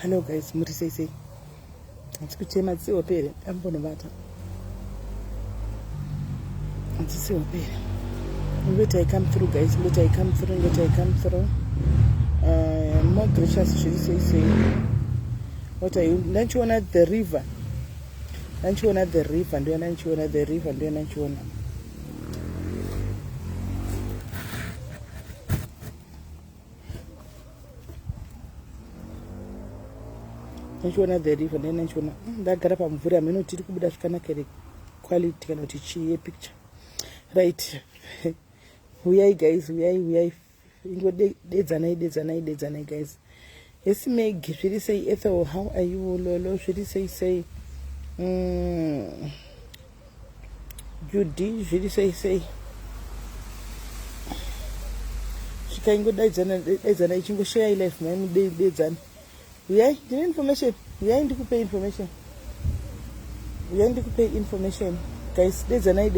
Hello guys, muri sei. Atikuchema tsiopere ambonovata. Tsiopere. Let I come through guys, let I come through. More gracious should say. What are you? Don't you want the river? Don't you want the river? And don't you want the river? And don't you want? Nchiona the river then nchiona ndagara pamvura ameno tiri kubuda zvakanaka ere quality kana kuti chiye picture right. Uyai guys, uyai ingodedzanai guys. Yes Meg zviri sei Ethel, how are you lolo zviri sei Judy zviri sei zvikaingodaidzana ichingoshare life maimudedzana. Uyai ndine information, uyai ndikupe information guys. Dedzanai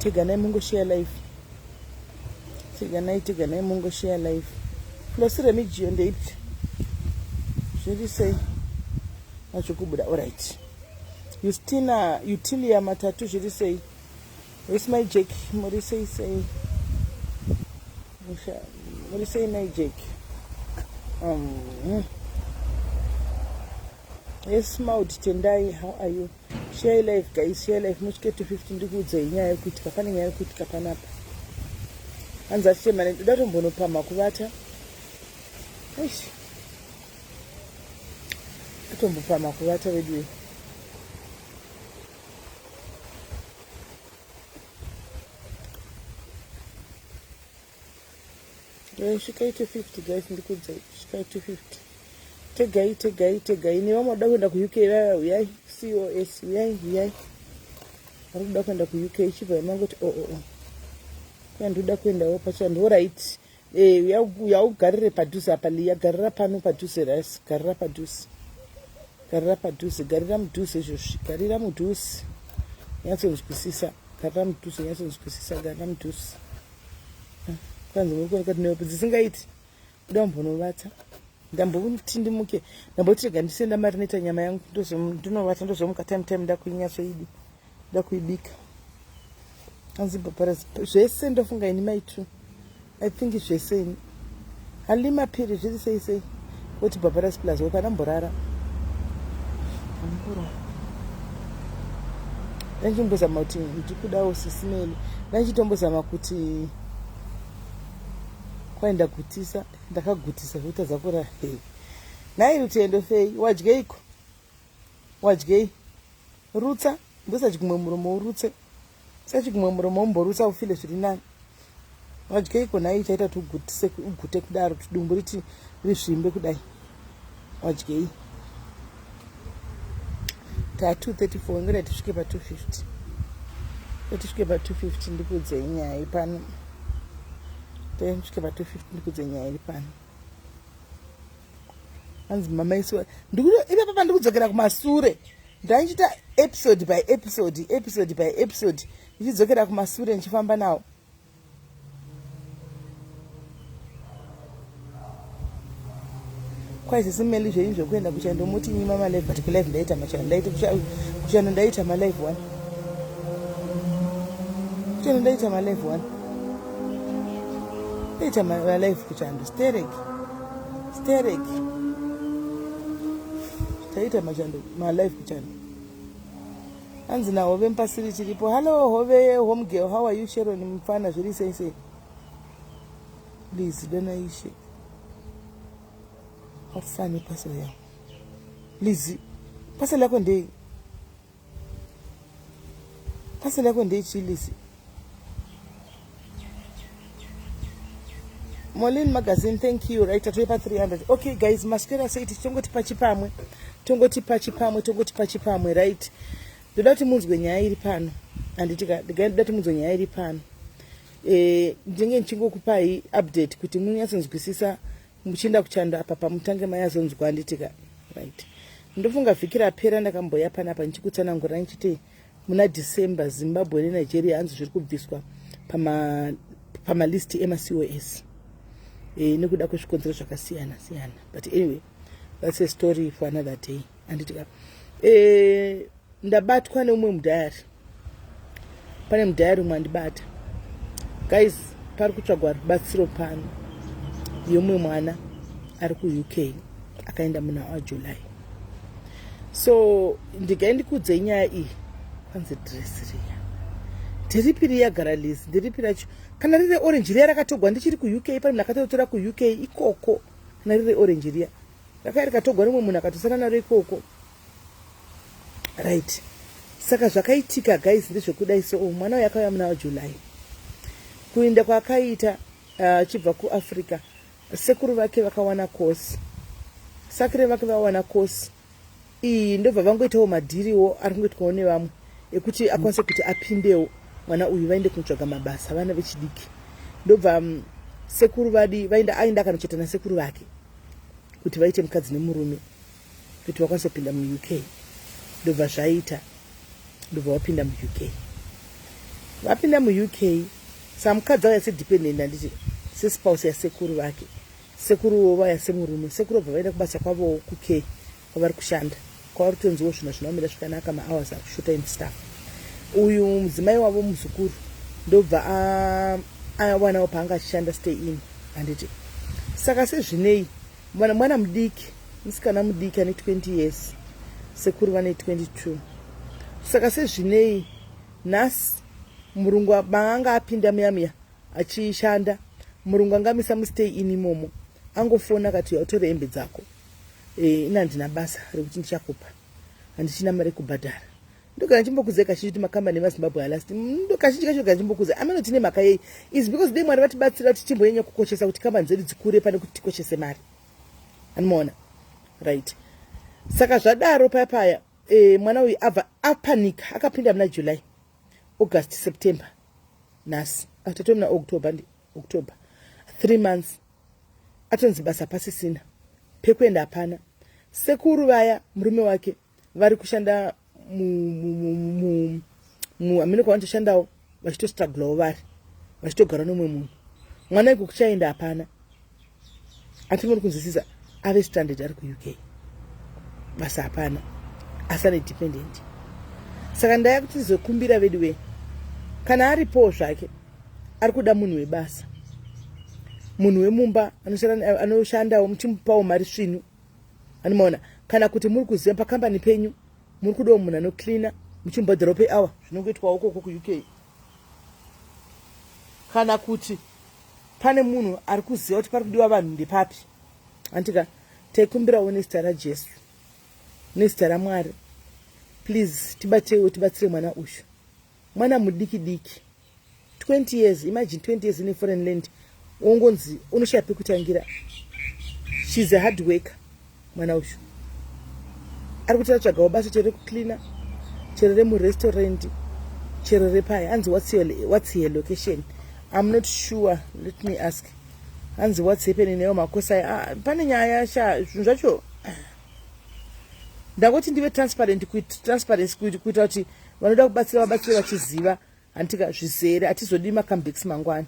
teganai mungo share life, teganai mungo share life. Plus remigio ndeipi zviri sei achokubuda. All right, Justina Utilia matatu zviri sei. Where's my Jake? Muri sei my Jake. Yes, Maud Tendai, how are you? Share life guys, share life. Much get to 15 degrees nyaya kuitika pane nyaya kuitika panapa. Anza chema ndatombono pama kuvata. Eish. Ndatombo pama kuvata wedwe. Shikaite 50 guys, ndikudza shikaite 50. Tegai ni mama da kwenda ku UK rara uyai COS uyai ari da kwenda ku UK chipa mangoti kwa ndoda kwenda opacha ndo right. Ya ugarire padhuze apa liya garira pano padhuze ras garira padhuze garira mudhuze izvozvi garira mudhuze nyatsonzwisisa garira mudhuze nyatsonzwisisa garira mudhuze kwanza muri kuoneka neopo dzisingaiti kuda mbonovata ndamboti ndimuke ndamboti rega ndisenda marineta nyama yangu ndinovata ndozomuka time ndakuinyatsoidi ndakuibika anzi paparazzi zvese ndofunga ini maitu I think zvese ini halima piri zviri sei kuti paparazzi plus wapana mborara ndanchimbozama kuti ndikudawo SIS MELLY ndanchitombozama kuti kwaenda gutisa ndakagutisa kuita zakura nai rutendo fei wadyeiko wadyei rutsa ndosati kumwe muromo urutse sati kumwe muromo umborutsa ufile zviri nani wadyeiko nai chaita tugutise ugute kudaro tudumbu riti risvimbe kudai wadyei ta 234 ngada tisvike pa 250 ndikudze nyaya ipano tisvike pa 250 ndikudze nyaya iri pano anzi mama isu ndikudo ipa papa ndikudzokera kumasure ndanchita episode by episode ndichidzokera kumasure ndichifamba nawo kwai SIS MELLY zvenyu zvekuenda kuchando muti nyima ma live but ku live ndaita machana ndaita kuchando ndaita ma live 1 kuchando ndaita ma live 1 ndaita ma live kuchando sterek taita machando ma live kuchando hanzi nahove mupasiri chiripo. Hello hove home girl, how are you Sharon mfana zviri sei? Please dona ishe afani pasiri yangu. Please pasiri yako ndei. Pasiri yako ndei chilisi. Molin magazine, thank you. Right, at 300. Okay guys, masquera say it tongoti pachipamwe, right? Ndoda kuti munzwe nyaya iri pano. Anditika ndoda kuti munzwe nyaya iri pano. Ndinge nchingokupai update kuti munyatsonzwisisa muchinda kuchanda apa pamutange mayazonzwa anditika, right? Ndofunga vhiki rapera ndakamboya panapa ndichikutsanangura nchiti muna December Zimbabwe neNigeria hanzi zviri kubviswa pama list ema COS. Nekuda kwezvikonzero zvakasiyana siyana, but anyway that's a story for another day. Anditika ndabatwa neumwe mudhayari, pane mudhayari umwe andibata guys, pari kutsvagwa rubatsiro pano yomwe mwana ari kuUK akaenda muna waJuly. So ndigaindikudze nyaya iyi kwanze dress riya ndiripi riyagara lisi, ndiripi racho, kana riri orange riya rakatogwa ndichiri kuUK, pane munhu akatotora kuUK ikoko, kana riri orange riya rakaya rikatogwa nemwe munhu akatosara naro ikoko, right? Saka zvakaitika guys ndezvekudai. So mwana uyu akauya muna waJuly, kuinda kwaakaita achibva kuAfrica, sekuru vake vakawana COS, sakre vake vawana COS iyi ndobva vangoitawo madhiriwo ari kungoitwawo nevamwe ekuti akwanise kuti apindewo mwana uyu vaende kunotsvaga mabasa, vana vechidiki. Ndobva sekuru vadi aenda akanocheta nasekuru vake kuti vaite mukadzi nemurume kuti vakwanise kupinda muUK. Ndobva zvaita, ndobva vapinda muUK. Vapinda muUK, samukadzi vaya sedependent handiti, sespouse yasekuru vake, sekuru vaya semurume. Sekuru vabva vaenda kubasa kwavo kuK kwavari kushanda, kwavari kutonziwo zvinhu zvinomira zvakanaka, mahours akushota and stuff. Uyu mudzimai wavo muzukuru ndobva awanawo paanga achishanda stay in handiti. Saka sezvinei mwana mudiki, musikana mudiki ane 20 years, sekuru vane 22. Saka sezvinei nhasi murungu maanga apinda muyamya achishanda, murungu angamisa mustay in imomo, angofona kati utore hembe dzako, ina handina basa rekuti ndichakupa, handichina mari kubhadhara. Ndogara ndichimbokudzai kazhinji kuti makambani emaZimbabwe halasti, kazhinji kacho gara ndichimbokudzai ameno tine mhaka yei is because dei Mwari vatibatsira kuti timboenya kukoshesa kuti kambani dzedu dzikure pane kuti tikoshese mari, anomaona, right? Saka zvadaro paya mwana uyu abva apanika, akapinda muna July, August, September, nhasi atatoe muna October, 3 months atonzi basa pasisina, pekuenda hapana. Sekuru vaya murume wake vari kushanda amene kwavanotoshandawo vachitostruglawo vari vachitogara nomwe munhu. Mwana iko kuchaenda hapana, ati muri kunzwisisa, ave stranded ari kuUK, basa hapana, asane dependent. Saka ndaya kuti tizokumbira vedu we, kana aripo zvake ari kuda munhu webasa, munhu wemumba anoshandawo, muchimupawo mari svinu, anomaona. Kana kuti muri kuziva pakambani penyu muri kudawo munhu anocleana, muchimbhadharawo per hour zvinongoitwawo ukoko kuUK. Kana kuti pane munhu ari kuziva kuti pari kudiwa vanhu ndepapi, antika taikumbirawo nezita raJesu, nezita raMwari, please tibatewo, tibatsire mwana uyu, mwana mudiki diki, 20 years, imagine 20 years in a foreign land, ongonzi unoshaya pekutangira. She's a hard worker, mwana uyu ari kuti atsvagawo basa chero kucleana, chero remurestaurant, chero repaya. Hanzi what's your location? I'm not sure, let me ask. Hanzi what's happening nayo makosa pane nyaya zvinhu zvacho ndangoti ndive transparency kuita kuti vanoda kubatsira vabatsire vachiziva, handika zvizere, hatizodi macomebacks mangwana.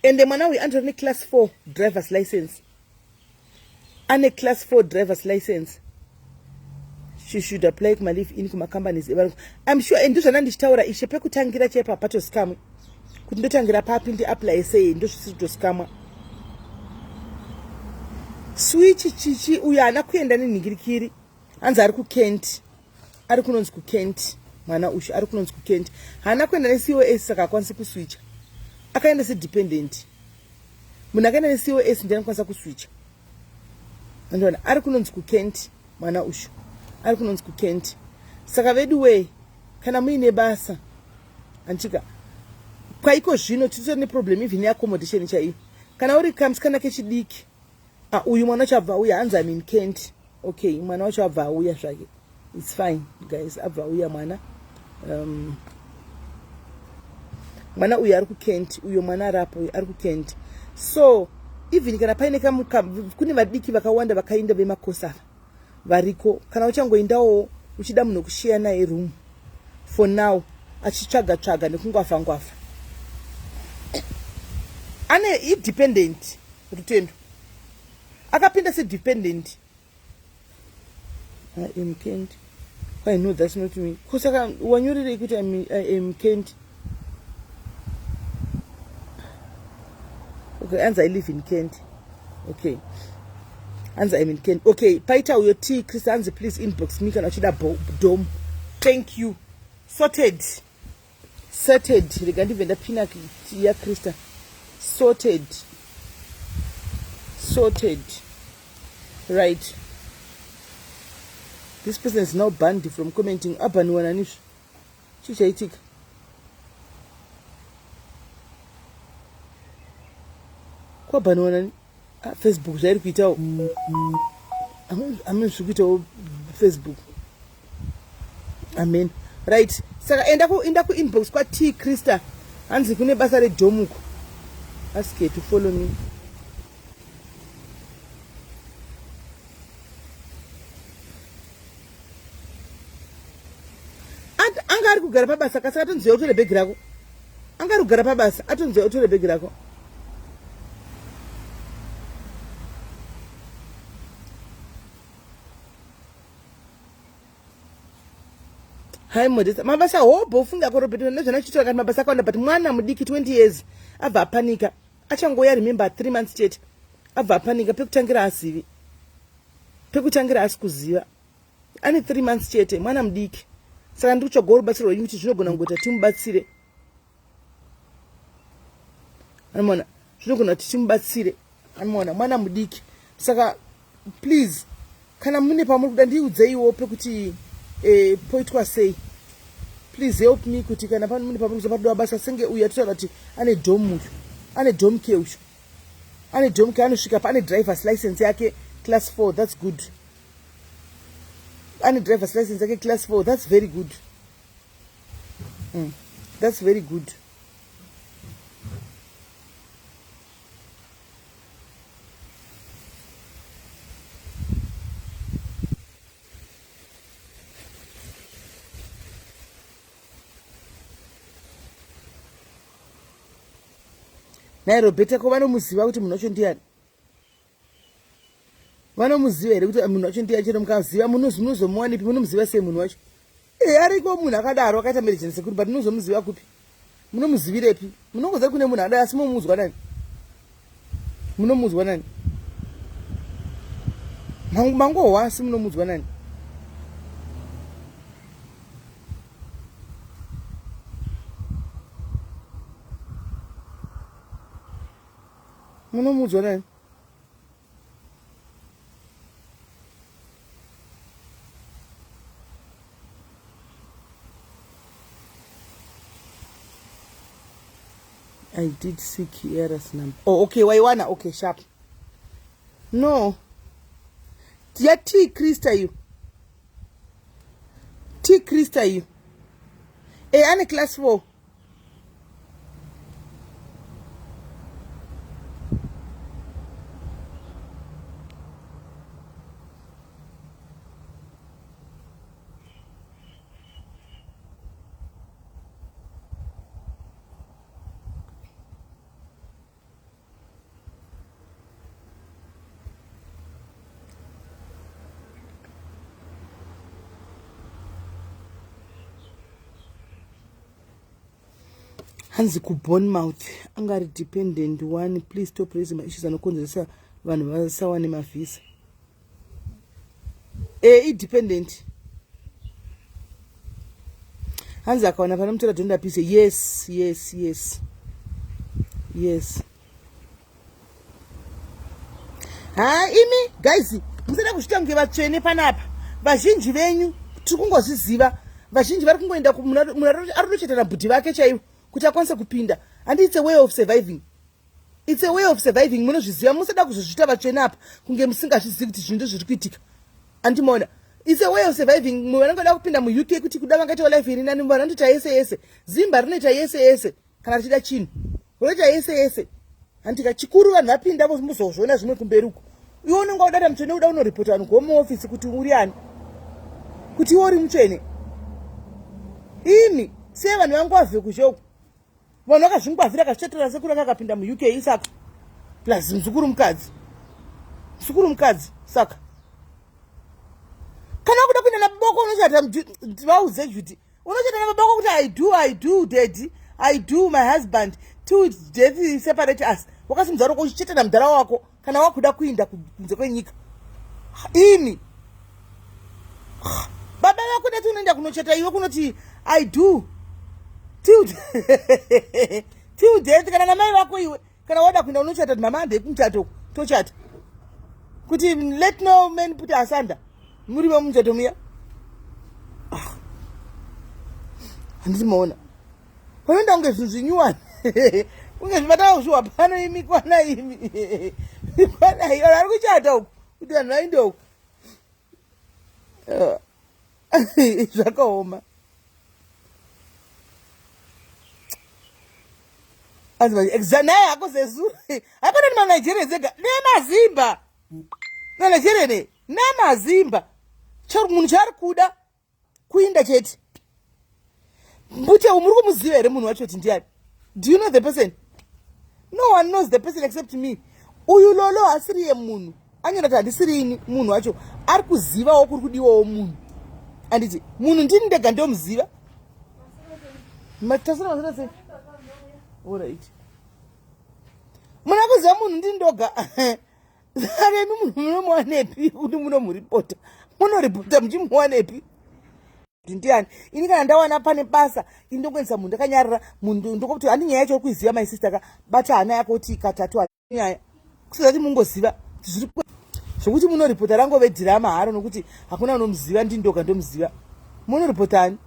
Ende mwana uyu andori class 4 driver's license, ane class 4 driver's license. She should apply kumalive in kuma companies. I'm sure ndizvana ndichitaura ishe pekutangira chepa patosikamwe kuti ndotangira papi ndi apply sei ndosvitoskamwa switch chichi uyo haana kuenda nenhingirikiri hanzi ari kukent ari kunonzi kukent mwana ushu ari kunonzi kukent haana kuenda necos saka akwanisi kuswicha akaenda sedependent munhu akaenda necos ndi anokwanisa kuswicha andiona ari kunonzi kukent mwana ushu ari kunonzi kukent saka vedu we kana muine basa anchika kwaiko zvino titori neproblem even yeaccommodation chaiyo kana uri kamusikana kechidiki uyu mwana wacho abva auya hanzi amin kent okay mwana wacho abva auya zvake its fine guys abva auya mwana mwana uyu ari kukent uyo mwana arapo uyu ari kukent so even kana paine kune vadiki vakawanda vakainda vemakosa variko kana uchangoindawo uchida munhu kushiya naye room for now achitsvaga nekungwafangwafa ane idependent rutendo akapinda sedependent I am Kent. I know that's not me. Kusaka wanyorere kuti I am Kent. Okay, answer I live in Kent. Okay. Answer I'm in Kent. Okay, paita uyo T Chris answer please inbox me kana chida dom. Thank you. Sorted. Regandi venda pina ya Krista. Sorted. Right. This person is now banned from commenting. Abani wananish. Chichaitika. Kwa bani wanani? Facebook zari kuitao. Amen sukitao Facebook. Amen. Right. Saka enda ku inbox kwa T Krista. Anzi kune basa re domuko. Ask her to follow me. Angari kugara pabasa kasaka atonziva utore bhegi rako. Angari kugara pabasa atonziva utore bhegi rako. Hai modesta mabasa hobo ufunga korobeti ndozvana chitora kana mabasa akawanda but mwana mudiki 20 years abva apanika achangoya remember 3 months chete abva apanika pekutangira asivi pekutangira asikuziva ane 3 months chete mwana mudiki saka ndikutsvaga rubatsiro rwenyu kuti zvinogona kungoita timubatsire anoona zvinogona kuti timubatsire anoona mwana mudiki saka please kana mune pamuri kuda ndiudzeiwo pekuti poitwa sei please help me kuti kana pano mune pamuri kuzopadwa basa senge uyu atotaura kuti ane dom uyu ane dom ke uyu ane dom ke anosvika pa ane driver's license yake class 4 that's good ane driver's license yake class 4 that's very good that's very good nairobheta ko vanomuziva kuti munhu wacho ndiani vanomuziva here kuti munhu wacho ndiani chero mukaziva munozomuwanipi munomuziva sei munhu wacho ariko munhu akadaro akaita emergency security but munozomuziva kupi munomuzivirepi munongoza kune munhu adai asi momuzwa nani munomuzwa nani mangohwa asi munomuzwa nani munomuzwa nani I did see Kiara's number. Oh, okay, waiwana. Okay, sharp. No. Ya T Krista you. T Krista you. Ane class 4. hanzi kuBournemouth angari dependent one, please stop raising my issues anokonzeresa vanhu vasawane mavhisa. Independent hanzi akaona pana mutora donda pise. Yes. Imi guys, musada kusvita kunge vatsvene panapa. Vazhinji venyu tiri kungozviziva. Vazhinji vari kungoenda munhu ari kutocheta bhudhi vake chaivo kuti akwanise kupinda. And it's a way of surviving. Munozviziva, musada kuzozvita vatsvene apa kunge musingazvizivi kuti zvinhu zviri kuitika. Andimona. It's a way of surviving. Munhu vanongoda kupinda muUK kuti kuda vangaita life iri nani, vanhu vanoita yese. Zimba rinoita yese kana richida chinhu. Unoita yese. Andika chikuru vanhu vapinda muzozviona zvimwe kumberi uko. Iwe unenge udada mutsvene uda unoripota vanhu kuhome office kuti uri ani. Kuti iwe uri mutsvene. Imi sei vanhu vangu vabve kushoko. Vanhu vakazvingwavhira kazvitetera sekuru akapinda muUK isaka. Plus muzukuru mukadzi saka. Kana kuda kuenda nababa unochata vauze kuti unochata nababa kuti I do daddy, I do my husband, till death separate us. Wakasimudza roko uchicheta namudhara wako kana wakuda kuinda kunze kwenyika. Ini baba vako neti unoenda kunochata iwe kunoti I do till death, kana namai vako iwe kana wada kuinda unochata mama ande kumuchato tochata kuti let no man put asunder. Muri muchato muya. Handinoona panoenda kunge zvinhu zvinyuwani unge zvibatawo zviwa pano imi kwana imi kwana iyo ari kuchata uku kuti vanhu vainde uku zvakaoma. Naye hako zezuru hapana ni maNigeria zega nemazimba naNigeria namazimba munhu chaari kuda kuinda chete. Mbuti muri kumuziva here munhu wacho kuti ndiani? Do you know the person? No one knows the person except me. Uyu lolo asiri yemunhu anyora kuti handisiri ini munhu wacho ari kuzivawo kuri kudiwawo munhu. Anditi munhu ndini ndega ndomuziva. Matasira sei? Alright. Muna kuziva munhu ndini ndoga. Saka imi munhu munomuwanepi kuti munomuripota? Munoripota muchimuwanepi? Ndiani? Ini kana ndawana pane basa indokwenza munhu ndakanyarara munhu ndokuti handi nyaya yacho kuiziva my sister ka bata hana yako kuti katatu nyaya kusati mungoziva zviri zvokuti munoripota rangove dhirama haro nokuti hakuna unomuziva ndini ndoga ndomuziva. Munoripotani?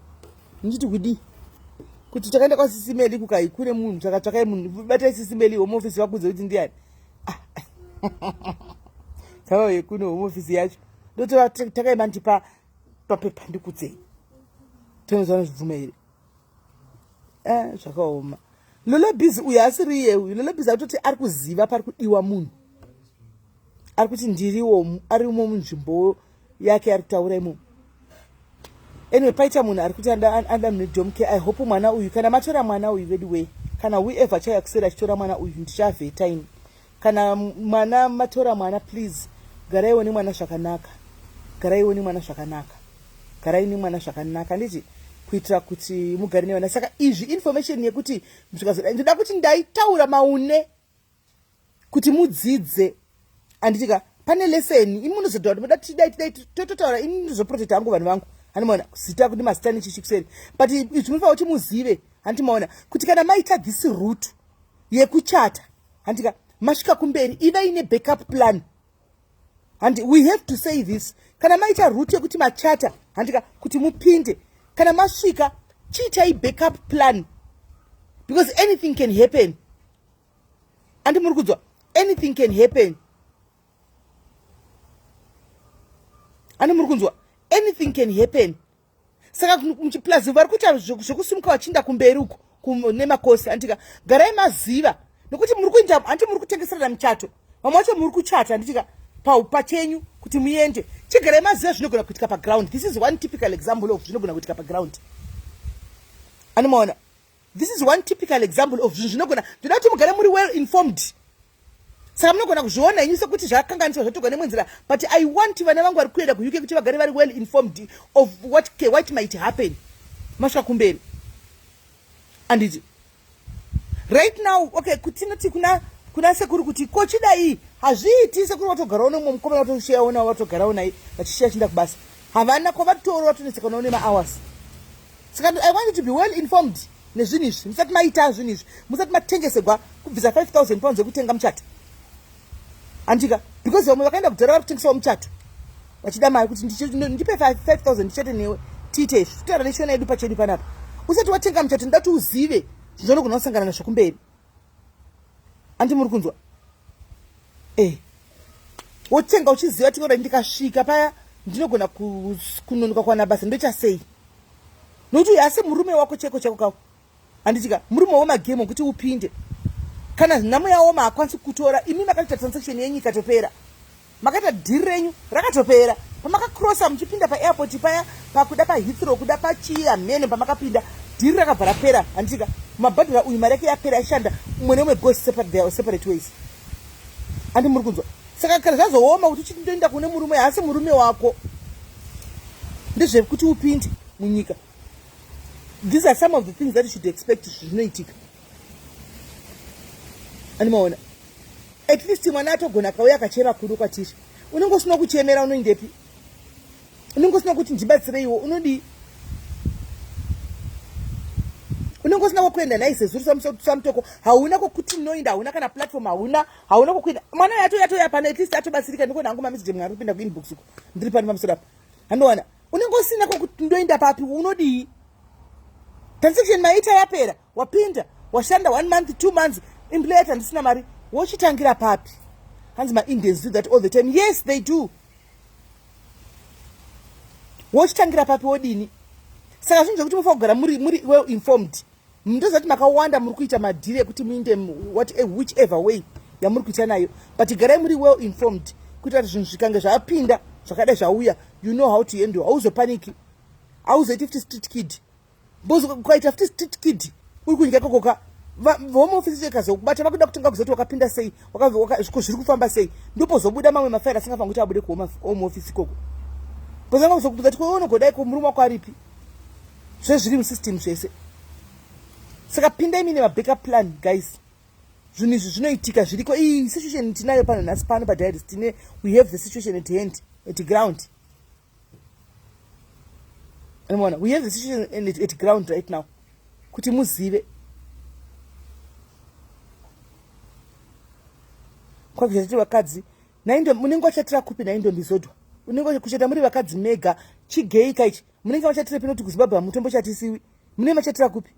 Nditi kudi kuti takaenda kwaSIS MELLY kukaikure munhu takatsvakai munhu bata SIS MELLY home office vakudze kuti ndiani. Saka yekuno home office yacho ndotova takaima ndipa papepa ndikudzei tonozana zvibvume here. Zvakaoma. Lolo busy uyu asiri iye uyu. Lolo busy atoti ari kuziva pari kudiwa munhu. Ari kuti ndiriwo arimo munzvimbo yake ari kutaura imo. Anyway, paita munhu ari kuti anda munedomke. I hope mwana uyu kana matora mwana uyu very way. Kana whoever chayakusera chitora mwana uyu ndichavheta ini. Kana mwana matora mwana please garaiwo nemwana zvakanaka. Garaiwo nemwana zvakanaka. Garai nemwana zvakanaka nditi kuitira kuti mugare nevana. Saka izvi information yekuti msvikazoda ndoda kuti ndaitaura maune kuti mudzidze. Anditika pane lesson ini munozodwa kuti tidai tototaura ini ndizoprotecta hangu vanhu vangu. Handimaona zita kuti mazita nechichikuseri but izvi munofanira kuti muzive. Handimaona kuti kana maita this route yekuchata handika masvika kumberi iva ine backup plan. And we have to say this. Kana maita route yekuti machata handika kuti mupinde kana masvika chiitai backup plan because anything can happen. Andi muri kudzwa anything can happen. Andi muri kunzwa anything can happen. Saka muchiplazi vari kuita zvokusimuka vachinda kumberi uko nemakosi handika garai maziva nokuti muri kuita handi muri kutengeserana muchato vamwe vacho muri kuchata handitika pachenyu kuti muende chigarai maziva zvinogona kuitika paground. This is one typical example of zvinogona kuitika paground. Anomaona this is one typical example of zvinogona ndoda kuti mugare muri well informed. Saka munogona kuzviona inyu sekuti zvakakanganiswa zvotogwa nemwenzira but I want vana vangu vari kuenda kuUK kuti vagare vari well informed of what might happen masvika kumberi. Anditi right now. Okay, kutinoti kuna sekuru kuti kochidai hazviiti sekuru watogara uno mumukoma watoshiya una watogara unai vachishiya chinda kubasa havana kwavatora watoneseka unoone ma-hours. Saka I want you to be well informed nezvinhu izvi musati maita zvinhu izvi musati matengesegwa kubvisa 5,000 pounds yekutenga muchato andika because vamwe vakaenda kudhara vari kutengesawo muchato vachida mari kuti ndipe 5,000 ndichete newe tiite izvi kutaura neshona yedu pachedu panapa. Usati watenga muchato ndati uzive zvinogona kusangana nazvo kumberi. Andi muri kunzwa wotenga uchiziva kuti ndikasvika paya ndinogona kunonoka kuwana basa ndochasei nokuti uyu asi murume wako cheko kawo handitika murume wemagemu okuti upinde kana nhamo yawo maakwanisi kutora imi makaita transaction yenyu ikatopera makaita dhiri renyu rakatopera pamakakrosa muchipinda paairport paya pakuda paheathrow kuda pachiamene pamakapinda dhiri rakabva rapera handitika mabhadhara uyu mari yake yapera yashanda umwe neumwe goes separate ways. Andi muri kunzwa saka kana zvazooma kuti uchindoenda kune murume asi murume wako ndezvekuti upinde munyika. These are some of the things that you should expect zvinoitika. Animaona at least mwana atogona kauya akachema kudu kwatiri unenge usina kuchemera unoindepi unenge usina kuti ndibatsire iwo unodi unenge usina kuenda naye sezuru samutoko hauna kokuti noinda hauna kana platform hauna kokuenda mwana yato yapana at least atobatsirika ndiko nangu mamisi jemwe ari kupinda kuinbox uko ndiri pani pamusoro apa anoona unenge usina kokuti ndoinda papi unodi transaction maita yapera wapinda washanda 1 month 2 months employer handisina mari wochitangira papi. Hanzi ma-Indians do that all the time. Yes, they do. Wochitangira papi wodini. Saka zvinhu zvekuti mufa kugara muri well informed. Ndozati makawanda muri kuita madhiri ekuti muinde whichever way yamuri kuita nayo. But garai muri well informed. Kuita kuti zvinhu zvikange zvapinda zvakadai zvauya, you know how to handle. Hauzopaniki. Hauzoiti 50 street kid. Bozo kuita 50 street kid. Uri kunyika kokoka. Home office chekazokubata vakuda kutenga kuzoti wakapinda sei zviri kufamba sei ndipo zobuda mamwe mafaira asingafanira kuti abude kuhome office ikoko pozanga kuzokubuda kuti unogodai kumurume wako aripi zvezviri musystem zvese. Saka pinda imi nema-backup plan guys. Zvinhu izvi zvinoitika zviriko iyi situation tinayo pano nhasi pano padiaries tine we have the situation at hand at ground. Unaona we have the situation at ground right now kuti muzive kwa kuchati vakadzi naindo munenge wachatira kupi naindo mbizodwa unenge kuchata muri vakadzi mega chigei kaichi munenge wachatira pino kuti kuZimbabwe mutombo chatisiwi munenge machatira kupi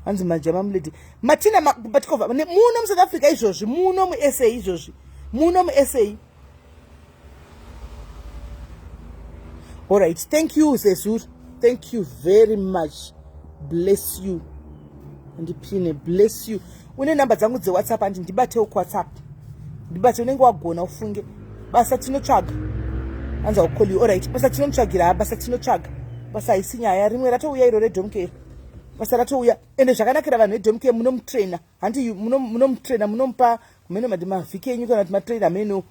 hanzi majama muledi matina batikova muno mu South Africa izvozvi muno mu SA izvozvi muno mu SA. All right, thank you Sesur, thank you very much, bless you ndipine bless you. Une namba dzangu dze WhatsApp andi ndibatewo ku WhatsApp ndibate unenge wagona ufunge basa tinotsvaga anza ukoli. All right, basa tinotsvagira basa tinotsvaga basa isinyaya rimwe ratouya iro redomkeri basa ratouya ende zvakanakira vanhu vedomkeri munomutraina handi munomutraina munomupa kumene madimavhiki enyu kana kuti matraina amene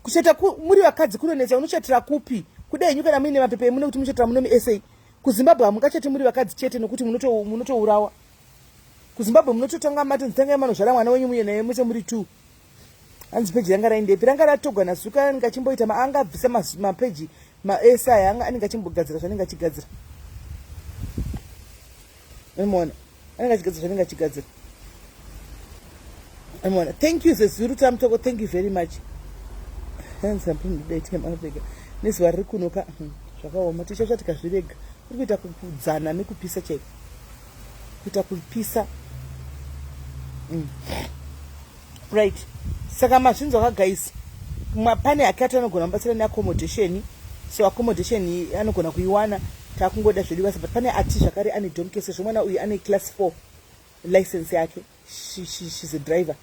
kuchata muri vakadzi kunonetsa unochatira kupi kudai nyuka na mine mapepe muno kuti muchatira muno mu SA kuZimbabwe amungachati muri vakadzi chete nokuti munotourawa kuZimbabwe munototanga mati nzanga yamano zvara mwana wenyu muye naye muse muri 2 hanzi page yanga raindepi ranga ratogwa nasuka ngachimboita maanga bvisa mapage maSI yanga anenge achimbogadzira zvanenge achigadzira emona anenge achigadzira zvanenge achigadzira emona. Thank you Zezuru Tamtoko, thank you very much. Hanzi ampini date mapega nezuva riri kunoka zvakaoma tichacha tikazvirega kuri kuita kudzana nekupisa chaiko kuita kupisa right. Saka mazvinzwa kagaisi pane akati anogona kubatsira neaccommodation so accommodation anogona kuiwana takungoda zvedu basa but pane ati zvakare ane dom case zvomwana uyu ane class 4 license yake she's a driver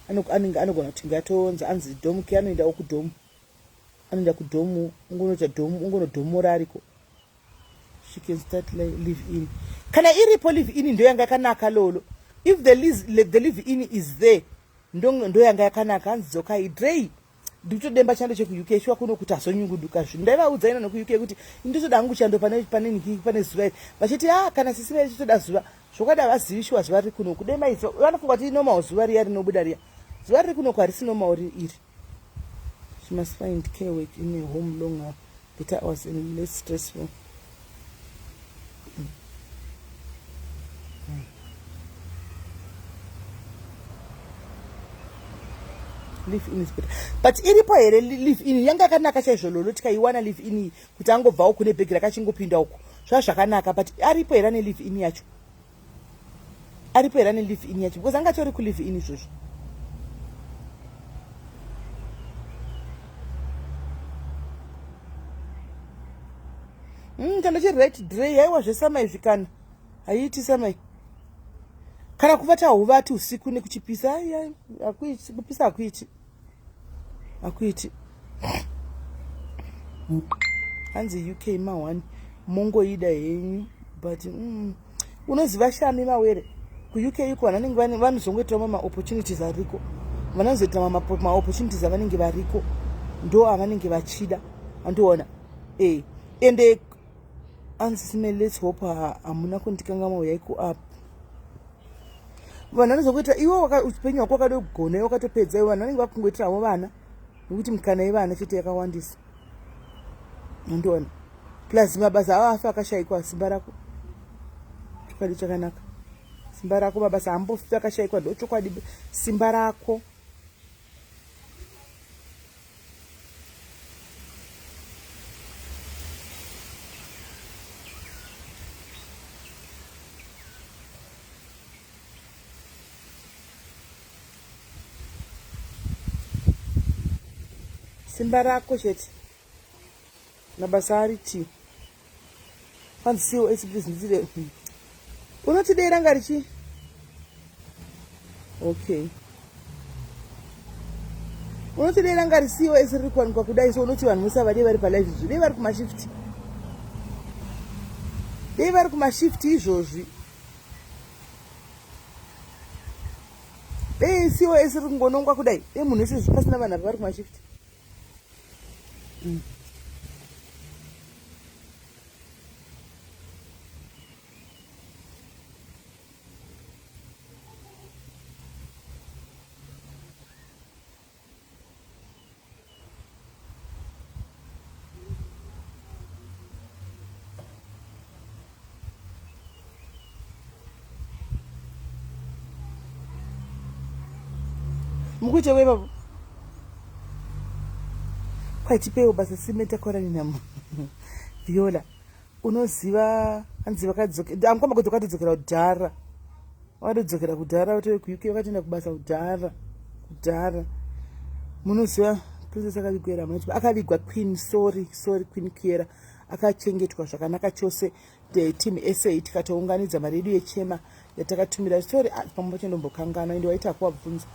anogona kuti ngatonza anzi dom ke anoenda okudomu anoenda kudomu ungonoita domu ungonodhomora ariko she can start live in kana iripo live in ndo yanga yakanaka lolo if the live in is there ndo yanga yakanaka hanzi dzoka idrei ndikutodemba chando cheku-UK shuwa kuno kuti azonyunguduka zvinhu ndaivaudza ina noku-UK kuti nditoda hangu chando pane zuva iri vachiti kana sisi vei chitoda zuva zvokada vazivi shuwa zuva riri kuno kudemba izvo vanofunga kuti inomawo zuva riya rinobuda riya zuva riri kuno harisi nomawo iri. She must find care work in a home longer, better hours and less stressful. Live in is better. But iripo here live in yanga kanaka chaizvo lolo tikaiwana live in kuti angobvawo kune bhegi rakachingopinda uko zvazvakanaka but aripo here ane live in yacho because angatori kulive in izvozvo. Kana chirate dray haiwa zvesamai zvikana haiiti samai kana kuvata huvati usiku nekuchipisa hakuiti kupisa hakuiti hanzi UK ma1 mongoida henyu but unoziva shami mawere ku-UK iko vanozongoitawo ma-opportunities ariko vanozoita ma-opportunities avanenge variko ndo avanenge vachida andoona ende anzisime let's hope hamuna kundikangama yaiko up vanhu vanozokuita iwo upenyu hwako wakadogona iwo wakatopedza iwo vanhu vanenge vakungoitirawo vana nokuti mikana yevana chete yakawandisa andoona plus mabasa avo afa akashayikwa simba rako chokwadi chakanaka simba rako mabasa hambofi akashayikwa ndo chokwadi simba rako. Simba rako chete mabasa ariti kwanzi COS please ndizire unotidera ngarichi okay unotidera ngari COS riri kuwanikwa kudai so unoti vanhu musava dei vari palive izvi dei vari kumashifti izvozvi dei COS riri kungonongwa kudai dei munhu wese pasina vanhu vari kumashifti. Mukuite wewe kwaitipewo basa simeta korani namo Viola unoziva hanzi vakadzokera amkwamba kuti wakatodzokera kudhara wakatodzokera kudhara utowe ku-UK wakatoenda kubasa kudhara munoziva princess akavigwera akavigwa queen sorry queen Kiera akachengetwa zvakanaka chose team SA tikatounganidza maredio echema yatakatumira sorry pamwe chendombokangana ende waita kuwabvunza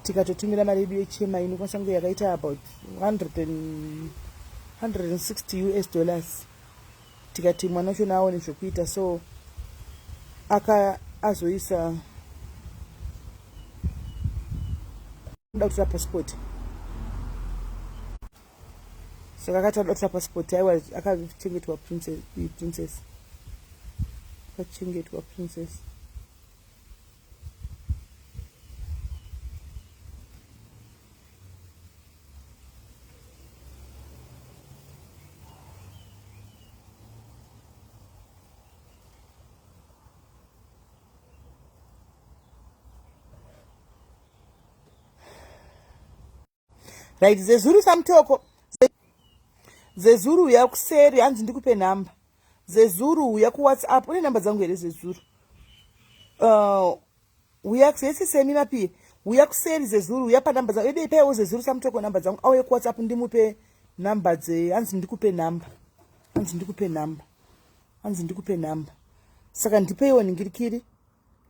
tikatotumira maredio echema inokwanisa kunge yakaita about 160 US dollars tikati mwana wacho naone zvokuita so azoisa nda kutora passport saka akatoda kutora passport aiwa akachengetwa princess akachengetwa princess. Right, Zezuru samtoko. Zezuru ya kuseri hanzi ndikupe namba. Zezuru ya ku WhatsApp une namba zangu here Zezuru. Uya kusesi semina pia. Uya kuseri Zezuru ya pa namba zangu. Ede ipewo Zezuru samtoko namba zangu. Auye ku WhatsApp ndimupe namba ze hanzi ndikupe namba. Hanzi ndikupe namba. Saka ndipewo ningirikiri.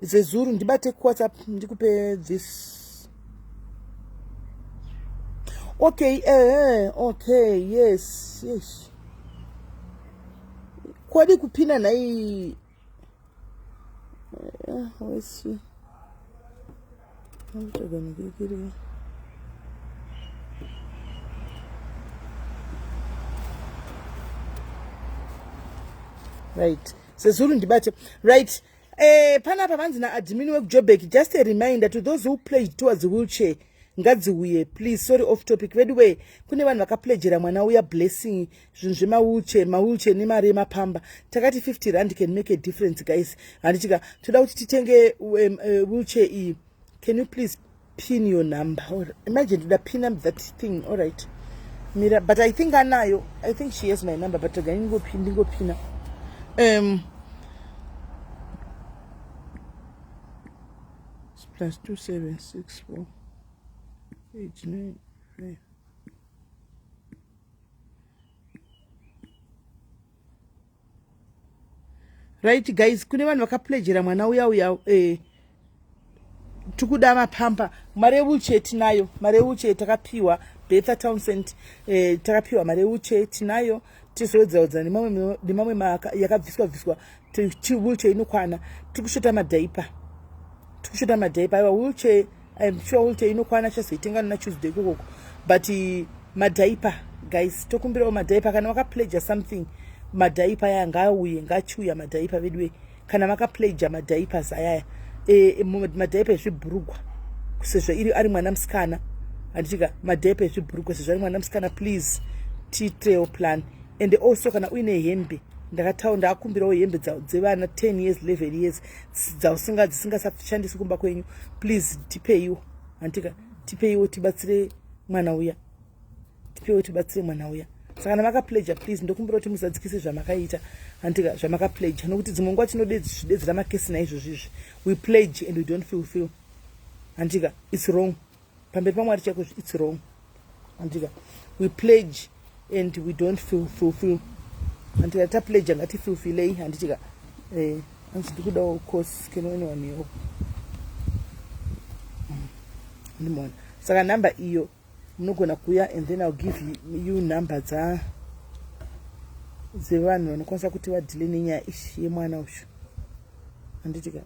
Zezuru ndibate ku WhatsApp ndikupe this. Okay, okay, yes. Kwadi kupina na hii wesi. right sezulu ndibate right panapa vanzi naadmin wekujobek. Just a reminder to those who pledged towards the wheelchair, ngadziuye please. Sorry, off topic. By the way, kune vanhu vakapledgera mwana uya blessing zvinhu zvemawheelchair nemari yemapamba. Takati 50 rand can make a difference guys. Handitika toda kuti titenge wheelchair iyi. Can you please pin your number? Or imagine toda pin up that thing. All right, Mira, but I think anayo. I think she has my number, but again go pin. Plus 2764 89. Right guys, kune vanhu vakapledgera mwana uya tikuda mapamba. Mari wheelchair tinayo, mari wheelchair takapiwa Betha Townsend, takapiwa mari wheelchair tinayo. Tizodzadza nemamwe yakabviswa wheelchair inokwana. Tikushota madhaipa aiwa wheelchair. I'm sure wheelchair inokwana chazoitenga na Tuesday kokoko, but madhaipa guys, tokumbirawo madhaipa. Kana wakapledge something, madhaipa aya ngauye ngachuya madhaipa vedwe. Kana makapledge madhaipa ayaya madhaipa ezvibhurugwa sezvo ari mwana musikana. Handitika madhaipa ezvibhurugwa sezvo ari mwana musikana, please titrail plan. And also kana uine hembe, ndakakumbirawo hembe dzevana 10 years 11 years dzisingasashandiswi kumba kwenyu, please tipeiwo. Handitika tipeiwo tibatsire mwana uya, saka kana makapledge please ndokumbira kuti musadzikise zvamakaita. Handitika zvamakapledge, nokuti dzimwe nguva tinodedzera makesi naizvozvizvi. We pledge and we don't fulfill. Handitika it's wrong. Pamberi paMwari chako it's wrong. Handitika we pledge and we don't fulfill. Handitika tapledge ngatifulfillei. Handitika ndikudawo COS kenoniwaniwo ndimona. Saka namba iyo munogona kuya and then I'll give you number dzevanhu vanokwanisa kuti vadhile nenyaya ishi yemwana uyu. Handitika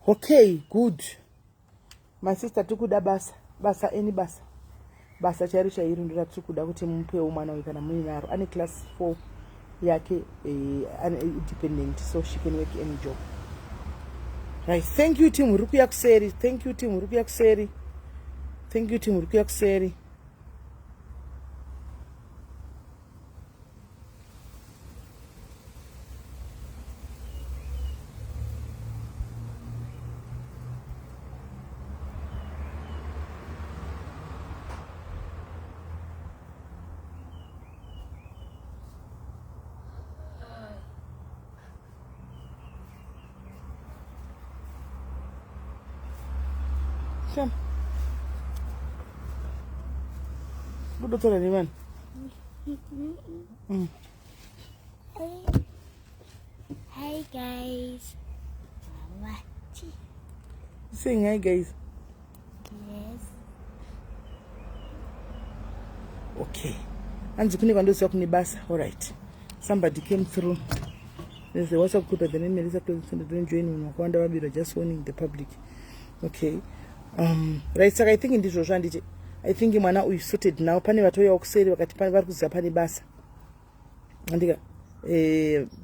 okay, good. My sister tikuda basa any basa chari chairi ndira tikuda kuti mupewo mwana uyu kana muinaro ane class 4 yake independent, so she can work any job. Right, thank you team Rukuya Kuseri. Thank you team Rukuya Kuseri. Thank you team Rukuya Kuseri. Come. Good doctor, anyone. Hi guys. Saying hi guys. Yes. Okay. And you can do kuni basa. All right. Somebody came through. There's a WhatsApp group at the name Melissa don't join when just warning the public. Okay. Right, saka I think ndizvo zvanditi. I think mwana uyu sorted now. Pane vatoya kuseri vakati pane vari kuziva pane basa. Andika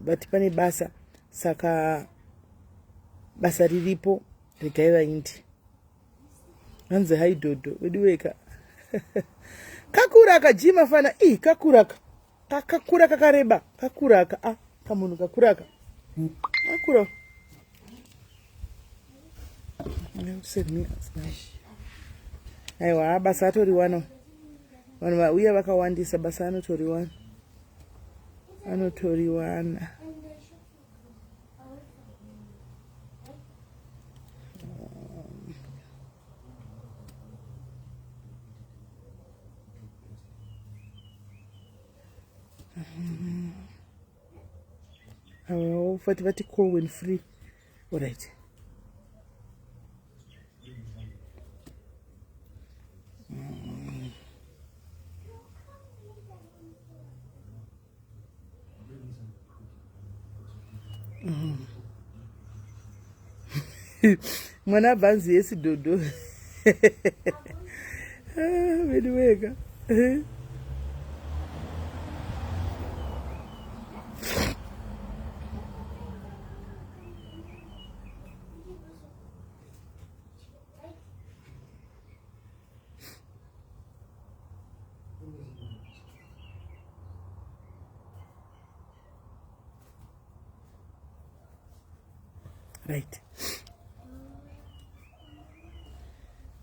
but pane basa saka basa riripo regai vaindi. Hanzi hai dodo wediweka. Kakuraka jima fana kakuraka. Kakura kakareba. Kakuraka kamunhu kakuraka. Kakura. Aiwa basa atoriwana. Vanhu vauya vakawandisa basa anotoriwana. Oh, what call when free. All right. Mwana banzi yesi dodo. Mediweka. Right.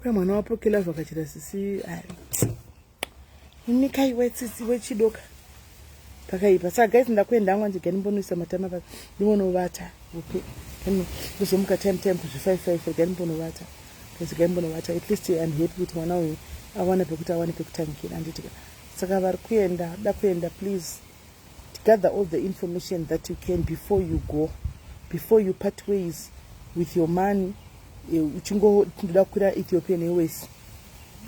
Kwa mwana wapo kila vakachira sisi unikai wetsisi wechidoka pakaipa. Saka guys ndakwenda ngwa ndike ndimbonoisa matama pa ndimonovata. Okay. Kuzomuka time kuzvi5 ndimbonovata. Kasi ndimbonovata at least I'm happy with mwana uyu awana pekutangikira anditika. Saka vari kuenda da kuenda please gather all the information that you can before you go, before you part ways with your money. Uchingo ndoda kukwira Ethiopian Airways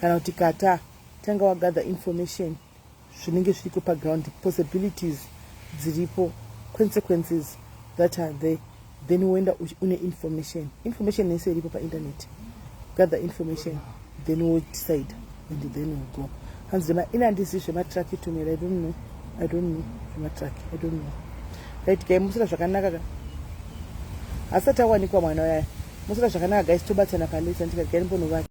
kana kuti kata tanga wa gather information zvinenge zviriko pa ground, possibilities dziripo, consequences that are there, then uenda une information nese iripo pa internet. Gather information, then we'll decide and then we'll go. Hands dema ina ndisi zvema track to me. I don't know zvema track. I don't know. Right guys, musira zvakanaka ka asata wanikwa mwana waya musira zvakanaka guys, tobatsana palesa ndika gani mbono vati.